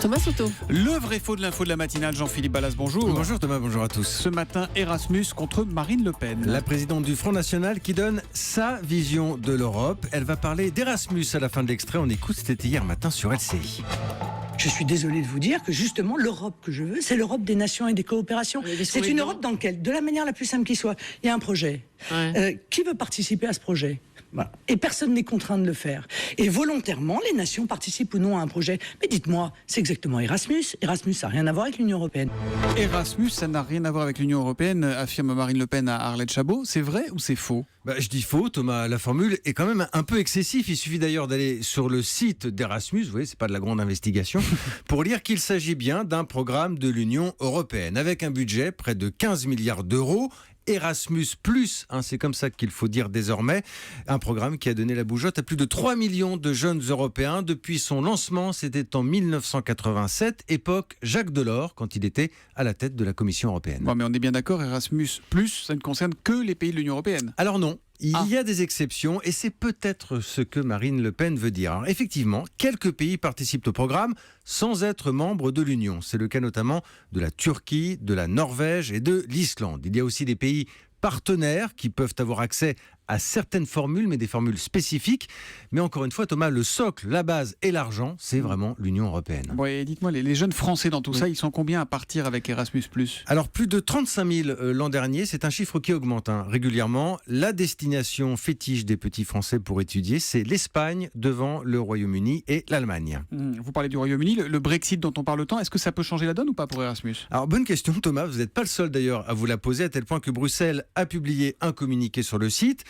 Thomas Soto. Le vrai faux de l'info de la matinale, Jean-Philippe Ballas, bonjour. Bonjour Thomas, bonjour à tous. Ce matin, Erasmus contre Marine Le Pen. La présidente du Front National qui donne sa vision de l'Europe. Elle va parler d'Erasmus à la fin de l'extrait. On écoute, c'était hier matin sur LCI. Je suis désolé de vous dire que justement l'Europe que je veux, c'est l'Europe des nations et des coopérations. C'est une Europe dans laquelle, de la manière la plus simple qui soit, il y a un projet. Qui veut participer à ce projet ? Voilà. Et personne n'est contraint de le faire. Et volontairement, les nations participent ou non à un projet. Mais dites-moi, c'est exactement Erasmus. Erasmus, ça n'a rien à voir avec l'Union européenne. Erasmus, ça n'a rien à voir avec l'Union européenne, affirme Marine Le Pen à Arlette Chabot. C'est vrai ou c'est faux ? Je dis faux, Thomas. La formule est quand même un peu excessive. Il suffit d'ailleurs d'aller sur le site d'Erasmus, vous voyez, c'est pas de la grande investigation, pour lire qu'il s'agit bien d'un programme de l'Union européenne, avec un budget près de 15 milliards d'euros. Erasmus+, c'est comme ça qu'il faut dire désormais, un programme qui a donné la bougeotte à plus de 3 millions de jeunes Européens depuis son lancement, c'était en 1987, époque Jacques Delors, quand il était à la tête de la Commission européenne. Bon, mais on est bien d'accord, Erasmus+, ça ne concerne que les pays de l'Union européenne. Alors non. Il y a des exceptions et c'est peut-être ce que Marine Le Pen veut dire. Alors, effectivement, quelques pays participent au programme sans être membres de l'Union. C'est le cas notamment de la Turquie, de la Norvège et de l'Islande. Il y a aussi des pays partenaires qui peuvent avoir accès à certaines formules, mais des formules spécifiques. Mais encore une fois, Thomas, le socle, la base et l'argent, c'est vraiment l'Union européenne. Bon, et dites-moi, les jeunes Français dans tout ça, ils sont combien à partir avec Erasmus+? Alors, plus de 35 000 l'an dernier, c'est un chiffre qui augmente régulièrement. La destination fétiche des petits Français pour étudier, c'est l'Espagne devant le Royaume-Uni et l'Allemagne. Vous parlez du Royaume-Uni, le Brexit dont on parle tant, est-ce que ça peut changer la donne ou pas pour Erasmus? Alors, bonne question Thomas, vous n'êtes pas le seul d'ailleurs à vous la poser, à tel point que Bruxelles a publié un communiqué sur le site.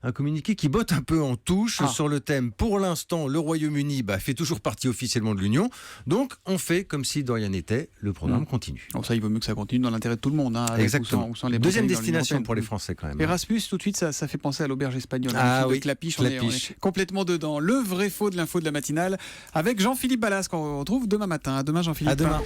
Un communiqué qui botte un peu en touche sur le thème. Pour l'instant, le Royaume-Uni fait toujours partie officiellement de l'Union. Donc, on fait comme si de rien n'était. Le programme continue. Ça, il vaut mieux que ça continue dans l'intérêt de tout le monde. Exactement. Où sont les deuxième destination pour les Français quand même. Erasmus, tout de suite, ça fait penser à l'auberge espagnole. Oui, Clapiche, on est complètement dedans. Le vrai faux de l'info de la matinale avec Jean-Philippe Ballas qu'on retrouve demain matin. À demain, Jean-Philippe. À demain.